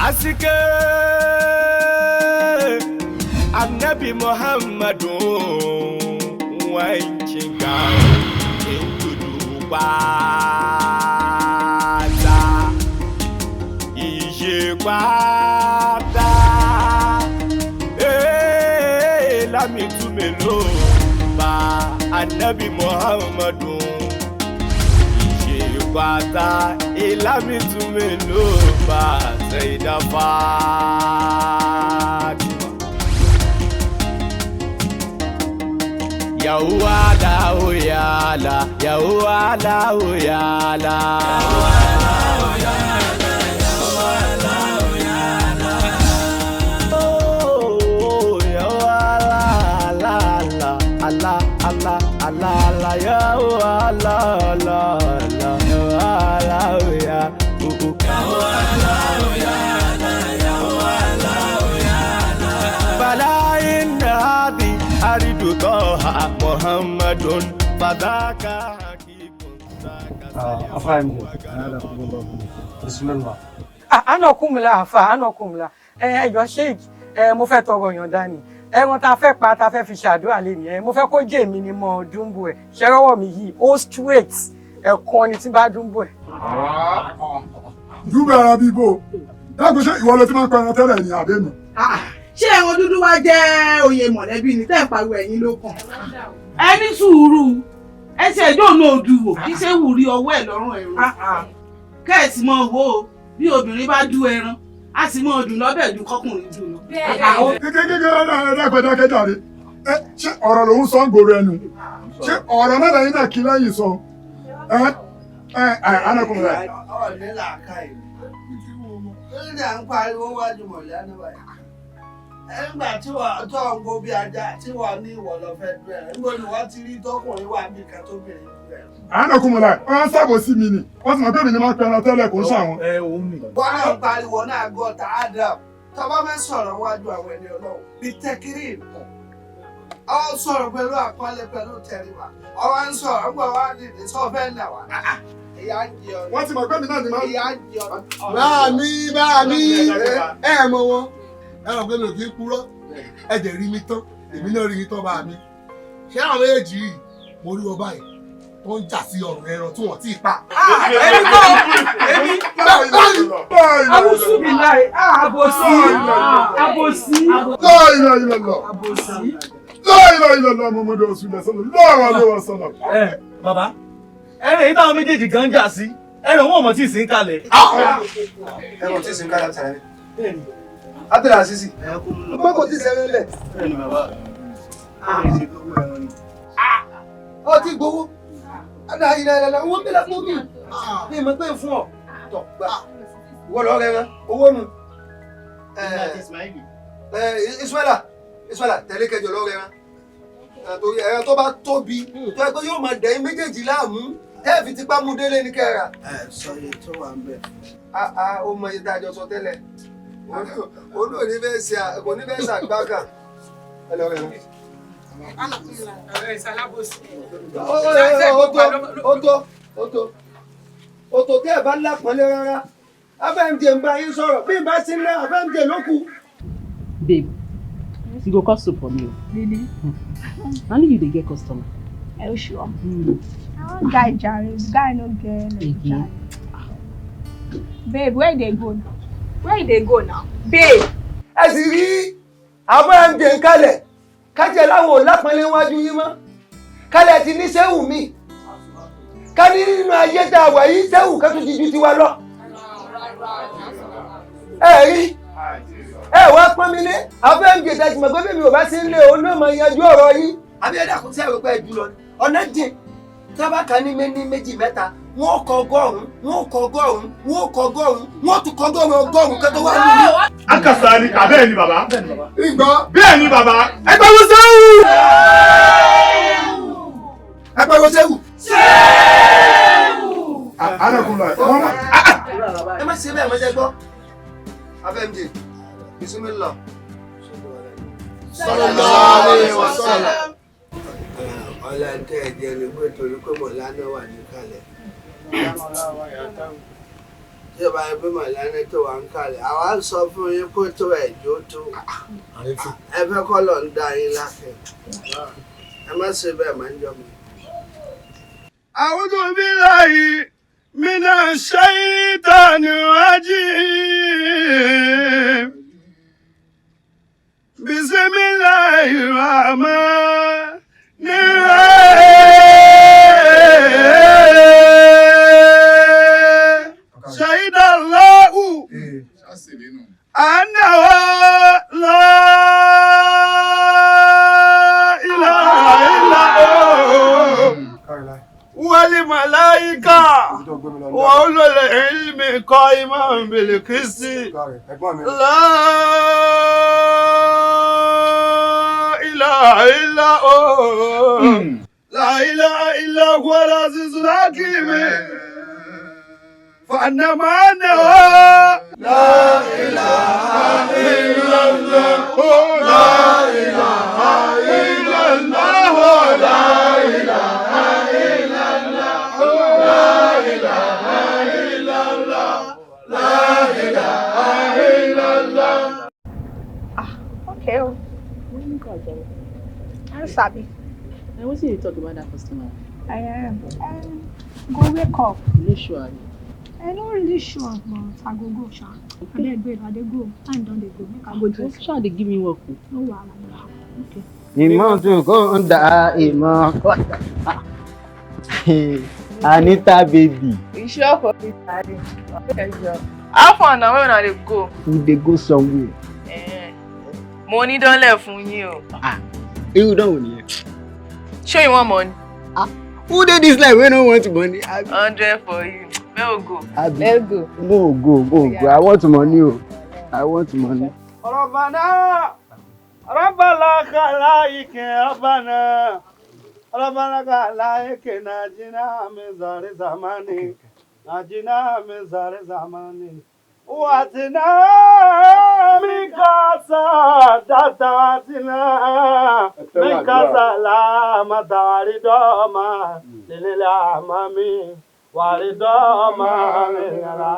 Asike Annabi Muhammadun wanchinga intudubata ijebata lami tumelo ba Annabi Muhammadun ijebata lami tumelo ba Sayyida Fatima Yawala oyala yawala oyala oh yawala la la Allah Allah Allah yawala la la yawala oyala yawala oyala yawala oyala balain hadi aridu toha Muhammadun fadaka hakikun Bismillah. Anokumla afa anokumla ẹjọ sheik mo fẹ́ tọrọ yọ̀ǹda ni ẹran tá fẹ́ pa tá fẹ́ fi ṣàdúrà lé ni mo fẹ́ kó jẹ́ mi ni mo dumbo ẹ ṣẹrọwọ mi yìí ó straight ẹ̀kan ni tí bá dumbo ẹ. Dumbo ara bíbó dákun ṣé ìwọ ló ti máa ń pa ẹran tẹ́lẹ̀ ní àbẹ́ mi. Ṣé ẹran dúdú wá jẹ́ oyè mọ̀lẹ́bí ni tẹ́ ń pariwo ẹ̀yin ló kàn? Ẹ ní sùúrù ẹsẹ̀ ẹjọ́ náà dùwò kí ṣé wùrí ọwọ́ ẹ̀ lọ́rùn ẹ̀rọ. Kẹ́ẹ̀sì mọ̀ wò ó bí obìnrin bá dú ẹran a sì mọ̀ dùn lọ́bẹ̀ ju kọkùnrin dùn lọ. Kékeré dákẹ́dákẹ́ jàre. Ṣé ọ̀rọ̀ lòun sọ ń gbòòrò ẹnu? Ṣé ọ̀rọ̀ náà lẹ́yìn náà kí lẹ́yìn sọ? Anákùnrin rẹ̀. Ọ̀rẹ́ làákà yìí. Lórí ni à ń pariwo wájú mọ̀lẹ́ ní báyìí. Nígbà tí wọ́n tó ń gbó bí ajá tí wọ́n ní ìwọ lọ fẹ́ dú ẹ̀. Níbo ni wọ́n ti rí tọkùnrin wà bí kan tó bèrè dú ẹ̀. Anákùnrin rẹ̀ wọ́n ń sábò sí mi ni. Wọ́n ti mọ̀ pé mi ni máa ń pe ẹran tẹ́lẹ̀ kò ń ṣàwọn. Wọ́n náà pariwo náà gọ́ ta Adam. Tọ́ba fẹ́ sọ̀rọ̀ wájú àwọn ẹni Ọlọ́run. Bí tẹ́kírì nǹkan. Ọ sọ̀rọ̀ pẹ̀lú àpọ́nlé pẹ̀lú tẹríba. Ọwọ́ ń sọ̀rọ̀ ń gbọ́ wá dìde sọ́fẹ́ nà wá. Ìyá ń jẹ ọ. Wọ́n ti mọ̀ pé mi náà ni máa ń. Ìyá ń jẹ ọ. Báàmí ẹ mọ wọn ẹ rò pé mi ò kí ń purọ́ ẹ jẹ́ rí mi tán èmi náà rí mi tán báàmí ṣé àwọn méjèèjì yìí mo rí wọn báyìí tó ń jà sí ọrùn ẹran tí wọ́n ti pa. Èmi kọ́ èmi awusu bi láì àbòsí láìláìlọ́lọ́ Muhammadu Rasulullah sallallahu alaihi wasallam. Bàbá ẹ̀rìn èyí táwọn méjèèjì gan jà sí ẹ̀rìn wọn mọ̀ tí ì sí ń kalẹ̀. ẹ̀rọ tí ì sí ń kalẹ̀ tẹ̀lé àtẹ̀lé àṣìṣì ọgbọ́n kò tí ì sẹ́rẹ̀ lẹ̀. ọ ti gbowó adáyìnlá owó ń bẹ̀rẹ̀ fún mi ní ìmọ̀ pé fún ọ tọ̀ gbà wọ́n lọ rẹ̀ rán owó nu. Ismaila tẹ̀lé kẹjọ lọ rẹ̀ rán torí ẹran tó bá tóbi tó ẹgbẹ́ yóò máa dẹ̀yìn méjèèjì láàmú tẹ́ẹ̀fì tipa mú délé ní kẹ́ra. Sọ iye tó wà ń bẹ̀. Ó mọ iye tá a jọ sọ tẹ́lẹ̀ òun ò ní fẹ́ ṣe kò ní fẹ́ ṣàgbákà ẹ lọ rẹ̀ rán. Ó tó tẹ́ ẹ̀ bá lápọ̀nlé rárá abẹ́ǹjẹ̀ ń bá yín sọ̀rọ̀ bí n bá sí ná abẹ́ǹjẹ̀ ló kù. Babe, you go cost soup for me. Really? Only you dey get customer. Are you sure? I want guy Jerry. The guy no get no Babe, where they go now? Where they go now? Babe! Ẹ sì rí abẹ́ǹjẹ̀ ń kalẹ̀ kájẹ láwọn ò lápọ̀nlé wájú yín mọ́ kálẹ̀ ti ní sẹ́wù mi ká ní nínú ayé tá a wà yìí sẹ́wù ká tún ti ju tiwa lọ. Ẹ rí ẹ wá pọ́n mi lé abẹ́ǹjẹ̀ tẹ̀sí mọ̀ pé bèbí ò bá sí ń lé òun náà máa yanjú ọ̀rọ̀ yìí. Àbí ẹ̀dá kò sí ẹ̀rọ pẹ́ jù lọ ọ̀nà dín tábàkà ní méjì mẹ́ta wọ́n kọ ọgọ́rùn-ún wọ́n tún kọ ọgọ́rùn-ún kẹ́tọ́ wá nínú. Akasa ni bẹ́ẹ̀ ni bàbá. Ìgbọ́. Bẹ́ẹ̀ ni bàbá. Ẹgbẹ́ wo sẹ́wù. Ẹgbẹ́ wo sẹ́wù. Arákùnrin ẹ má ṣe bẹ́ẹ̀ mọ́jẹ́ gbọ́. Abẹ́mjẹ Bismillah. Sallallahu alaihi wasallam. Ọlá tẹ́ ẹ̀jẹ̀ ni pé torí pé mọ̀lá náà wà ní kalẹ̀. Ìjọba ẹbí mọ̀lẹ́ni tó wà ń kalẹ̀. Àwa ń sọ fún yín kó tó ẹ̀jọ́ tó. Ẹ fẹ́ kọ́ lọ ń da yín láfẹ̀. Ẹ má ṣe bẹ́ẹ̀ máa ń jọ mi. A'udhu billahi minash shaitanir rajim. Bismillahir rahmanir rahim. Shahidallahu annahu la ilaha illa huwa wal malaika wa ulul ilmi qa'iman bil qisti la ilaha illa huwa la ilaha illa huwa al-azizul hakim fa annama la ilaha illa Allah la ilaha illa Allah la ilaha illa Allah la ilaha illa Allah la ilaha illa Allah. Okay. I'm sorry. I want you to talk about that customer. I am. Go wake up. You sure? I'm not really sure, but I go sha. Okay. I go. Time don't they go. Make I go dress. Sure, they give me work. No wahala. Okay. Ìmọ̀ tún kò ń da ìmọ̀. Anita baby. You sure for this daddy? Okay, sure. How far now? Where una dey go? We dey go somewhere. Money don left fún yín o. Irú dán wò nìyẹn? Show you want money? Who dey this life wey no want money? 100 for you. Where we go? Let's go. Go. I want money o. I want money. Rabbana Rabbana khalaik Rabbana Rabbana khalaik najina min zari zamani najina min zari zamani watina min kasa datatina min kasa la mataridoma lilila mami waridoma lilala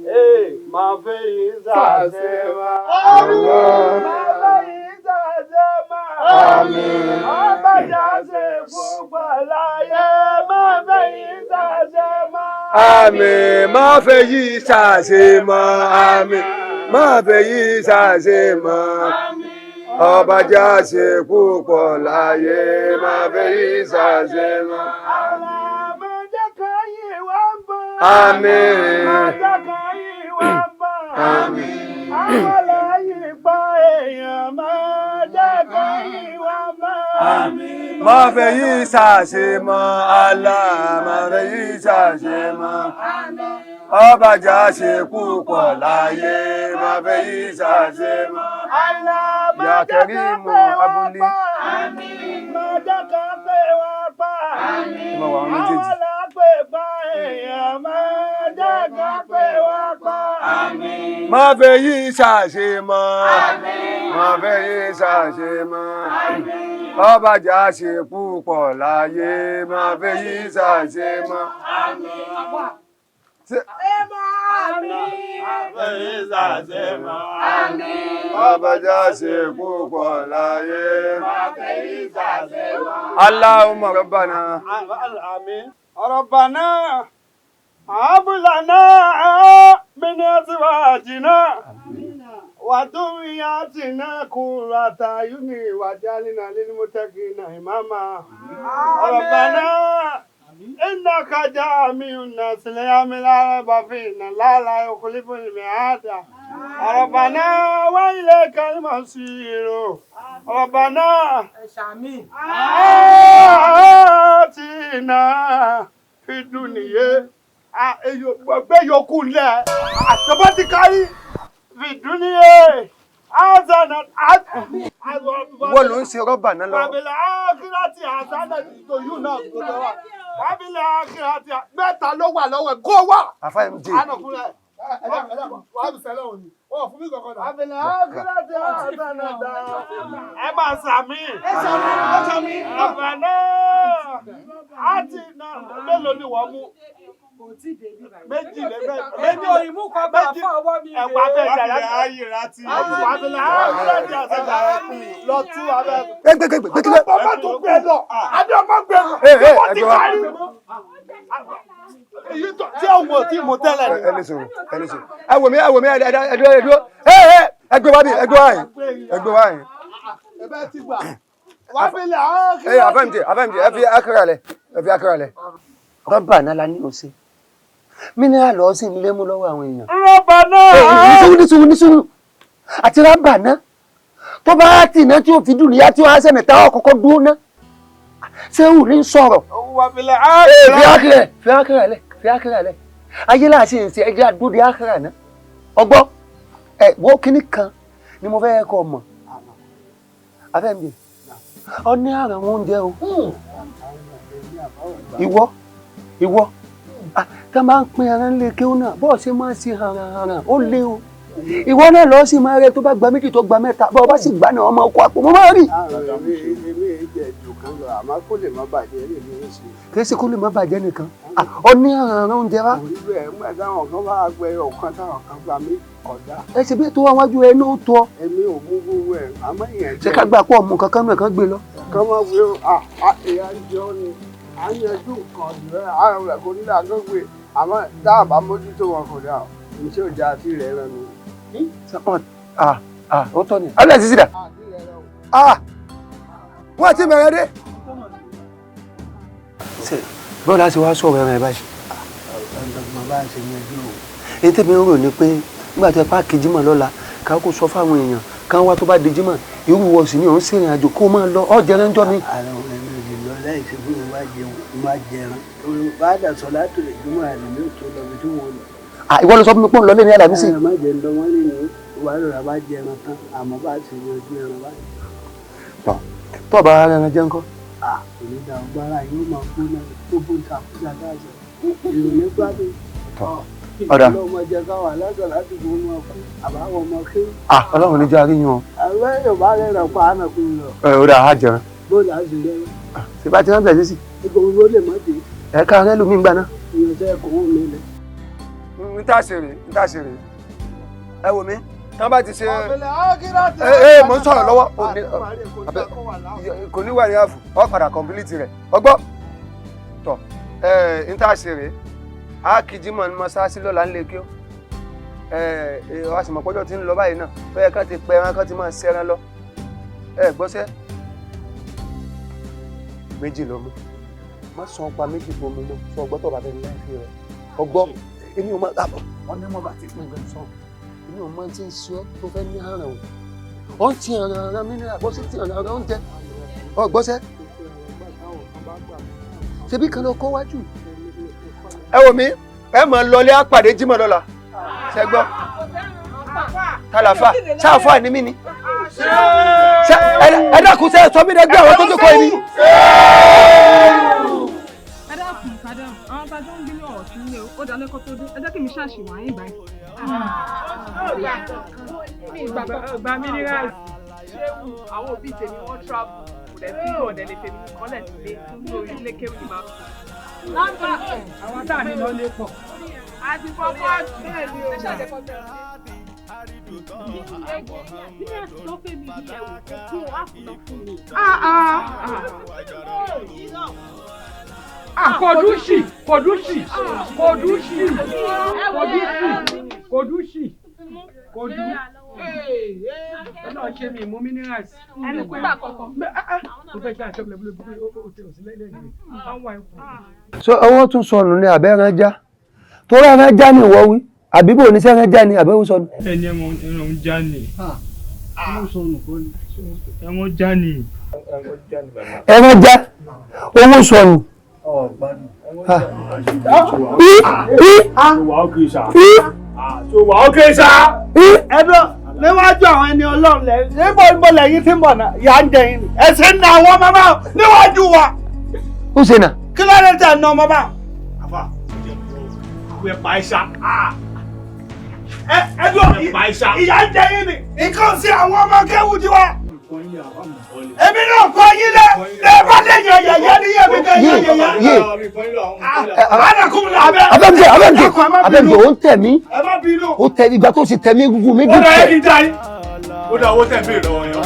eh ma feiza sema amin ma feiza sema amin abajaze fubalaye ma feiza sema amin ma feiza sema amin ma feiza sema abajaze fubalaye ma feiza sema amin amin má fẹ́ yí ṣàṣe mọ́ Allah má fẹ́ yí ṣàṣe mọ́ ọbàjá ṣe púpọ̀ láyé má fẹ́ yí ṣàṣe mọ́ ya Karimu abúlé má dákà pé wá pa àwọn alápèpá èèyàn má dákà pé wá pa má fẹ́ yí ṣàṣe mọ́ má fẹ́ yí ṣàṣe mọ́ ọbàjá ṣe púpọ̀ láyé má fẹ́ yí ṣàṣe mọ́. ọbàjá ṣe púpọ̀ láyé má fẹ́ yí ṣàṣe mọ́. Allahumma rabbana. Rabbana hab lana min azwajina وذرياتنا قرة أعين واجعلنا للمتقين إماما ربنا إنك جامع الناس ليوم لا ريب فيه لا يخلف الميعاد ربنا وإليك المصير ربنا آتنا في الدنيا gbé yòókù lẹ̀ àtọ́bọ́ ti kárí fìdúníyè àzànà wọ́n ló ń ṣe rọ́bà náà lọ. wàbílẹ̀ ákírátì àzànà ìtòyú náà tó lọ́wọ́ wàbílẹ̀ ákírátì mẹ́ta ló wà lọ́wọ́ kó wà. àfa mj. àná fúnra ẹ̀ wàá bí sẹ́lẹ̀ òní wọ́n fún mi kankan náà. wàbílẹ̀ ákírátì àzànà dá ẹ máa sàmì. ẹ sàmì. àbànà àti náà mélòó ni wọ́n mú. méjì lẹ́gbẹ́. Èmi ò ìmú kan bá fún ọwọ́ mi. Ẹ̀wà bẹ́ẹ̀ jàdá ayé rántí. Wà á fi lè lọ tú abẹ́. Gbẹ́gbẹ́gbẹ́. Bàbá tó gbẹ lọ. Adé ọmọ gbẹ lọ. Wọ́n ti parí. Tí ọmọ tí mo tẹ́lẹ̀ ni. Ẹni sùn. Ẹ wò mí ẹdúró. Ẹgbẹ́ wá bí ẹgbẹ́ wá yìí. Ẹ bẹ́ẹ̀ ti gbà. Wà á fi lè àfẹ́mìtì ẹ fi akara lẹ̀. Rọ́bà náà la ní òsè. Mineral lọ sí ilé mú lọ́wọ́ àwọn èèyàn. Rọ́bà náà. Nísùúrù. Àti rọ́bà náà. Tó bá tì náà tí ó fi dùn níyà tí ó á sẹ́mi táwọn kọ́kọ́ dúró ná. Ṣé ò ní sọ̀rọ̀? Wà á fi lè Fi akara lẹ̀. Ayé láti ṣe ẹgbẹ́ àdúgbò akara náà. Ọgbọ́ wo kíní kan ni mo fẹ́ kọ́ mọ̀. Afẹ́mi ọ ní àrùn oúnjẹ o. Ìwọ tá máa ń pín ẹran lé kéwọ́n náà bọ́ọ̀ ṣe máa ń ṣe hàràhàrà ó lé o. Ìwọ náà lọ sí máa rẹ tó bá gba méjì tó gba mẹ́ta bọ́ọ̀ bá sì gbà náà ọmọ ọkọ̀ àpò mo máa rí. Kì í ṣe kó lè má bàjẹ́ nìkan ọ ní àrùn oúnjẹ wa. Ẹ ṣe bí tó wá wájú ẹ ló tọ́. Ṣé ká gbà pọ̀ mú kankan náà kan gbé lọ. ìyá jọ ni à ń yanjú nǹkan ìrẹ́ àrùn rẹ̀ kò nílò àgbègbè àmọ́ dáàbà mójútó wọn kò dà iṣẹ́ òjà àti rẹ̀ rẹ̀ nù. Ó tọ́ ni. Alẹ́ sísí dà. Wọ́n ti bẹ̀rẹ̀ dé. Bọ́ọ̀lù àti wàá sọ̀rọ̀ ẹ̀rọ ẹ̀ báyìí. Èyí tẹ̀mí ń rò ní pé nígbà tí ẹ páàkì jímọ̀ lọ́la ká kó sọ fáwọn èèyàn káwọn wá tó bá di jímọ̀ irú wọ sí ni òun sì rìn àjò kó máa lọ ọ̀jẹ̀rẹ̀ ń jọ mi. láì ṣe fún ìwà jẹun ìwà jẹran bá dà sọ láti lè jùmọ̀ àlè ní òtún lọ́bi tí wọ́n lọ. Ìwọ ló sọ fún mi pé òun lọ lé ní Àlàmísì. Má jẹ́ ǹdọ́ wọ́n lè ní ìwà rẹ̀ bá jẹran tán àmọ́ bá ti yanjú ẹran báyìí. Tó ọba ara ẹran jẹ́ ńkọ́. Onídàá ọgbára yóò máa kú náà tó bó ń takúta dáàbò ìròyìn gbádùn. Ọ̀dà. Ọlọ́mọ jẹ káwà lọ́dọ̀ láti fún ọmọ kú àbáwọ̀ ọmọ kí. Ọlọ́run ní jẹ́ àríyìn o. Àwọn Yorùbá rẹ̀ rẹ̀ pa àná kú lọ. Ó dà á jẹran. Bóòlù àti lẹ́yìn. Ṣé bá ti rán bẹ̀rẹ̀ sí? Ìgbòho lè má dé. Ẹ̀ka rẹ̀ lómi ń gbaná. Ìyọ̀sẹ̀ kò wọ́n mi lẹ̀. N tá ṣe rè. Ẹ wò mí. Tán bá ti ṣe. Mo ń sọ̀rọ̀ lọ́wọ́. Kò ní wà ní àfù. Ọ padà kọ̀m̀pìlìtì rẹ̀. Ọgbọ́. Tọ̀ n tá ṣe rè. A kì í jímọ̀ ní mọ́ṣáláṣí lọ́la ńlẹ̀ kí ó. Àṣìmọ̀ pọ́jọ́ ti ń lọ báyìí náà. Bẹ́ẹ̀ ká ti pẹ ẹran kan ti máa ṣẹran lọ. Gbọ́sẹ́. Méjì ló mú. Má sọ ọpa méjì tó mú mọ́. Sọ ọgbọ́ tó bá fẹ́ ní láìpẹ́ rẹ̀. Ọgbọ́. Èmi ò máa gbàgbọ́. Wọ́n ní mọ́ bá ti pín ìgbẹ́ sọ. Èmi ò máa ti ń ṣe ọ́ tó fẹ́ ní àrùn o. Ó ń ti àrùn mi ní àbọ̀sí ti àrùn oúnjẹ. Gbọ́sẹ́. Ṣebí kan ló kó wájú. Ẹ wò mí, ẹ máa lọlé àpàdé jímọ̀ lọ́la. Ṣé gbọ́? Tàlàfà, ṣáàfà ní mí ni. Ẹ dákun sẹ́ sọ mí dẹ́gbẹ́ àwọn tó jókòó yìí ni. Ẹ dákun, madam, àwọn bá tó ń gbé ní ọ̀tún ní ó dáná kó tó dé. Ẹ jẹ́ kí mi ṣàṣìwọ̀n ayé báyìí. Gba minerals. Ṣé àwọn òbí tèmi wọ́n travel? Kò dẹ̀ sí ọ̀dẹ̀ lè tèmi kọ́lẹ̀ sílé nínú orílẹ̀ kéwì ní máa kú. Àwọn tá à ní lọ lé pọ̀. Àti fọ́fọ́ bẹ́ẹ̀ ni o. Kodu. Ọlọ́run ṣe mi mú minerals. Ẹni kú gbà kọ̀ọ̀kan. Mo fẹ́ kí àṣọ bẹ̀rẹ̀ bí ó ti rò sí lẹ́yìn. Àwọn ẹ̀kọ́. So owó tún sọnù ní abẹ́rẹ́ já. Tó rẹ́rẹ́ já ní ìwọ wí. Àbí bò ní sẹ́rẹ́ já ní àbẹ́wò sọnù. Ẹni ẹran já ni. Ó sọnù kọ́ ni. Ẹran já ni. Ẹran já. Owó sọnù. Ṣòwò ókè sá. Ẹ̀dọ́ níwájú àwọn ẹni Ọlọ́run lẹ̀ níbo lẹ́yìn tí ń bọ̀ náà yà ń jẹyìn ni. Ẹ̀sìn ní àwọn ọmọ bá níwájú wa. Ó ṣe nà. Kí ló dé tẹ̀ ní ọmọ bá? Àfà ìjẹ̀bú ẹ̀ pa ẹ̀ṣá. Ẹ̀dọ́ ìyà ń jẹyìn ni. Nǹkan sí àwọn ọmọ kéwù tiwa. èmi náà kọ́ yín lẹ́ ẹ bá lè yẹ yẹ̀yẹ́ ní yẹ̀mí kẹ́ yẹ yẹ̀yẹ́. abẹ́mjẹ́ ó ń tẹ̀ mí ó tẹ̀ ìgbà tó ṣe tẹ̀ mí gúgú mi dùn tẹ̀. ó dà owó tẹ̀ mí lọ́wọ́ yẹn.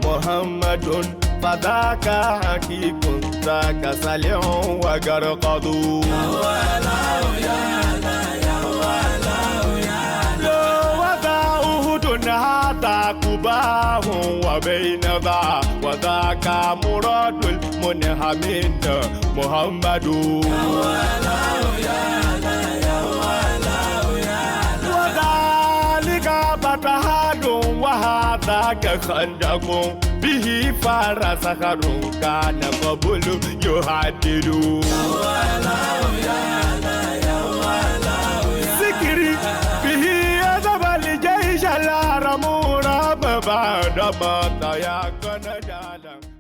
محمد فذاك حقيق ذاك سليع وغرقد هذا قباه وبين ذا وذاك مراد المنهمين محمد وذلك بتهاد وهذاك خندق به فرس خرون كان قبل يهدد سكري به يذهب الجيش الأرمور بعد ما تيقن جالا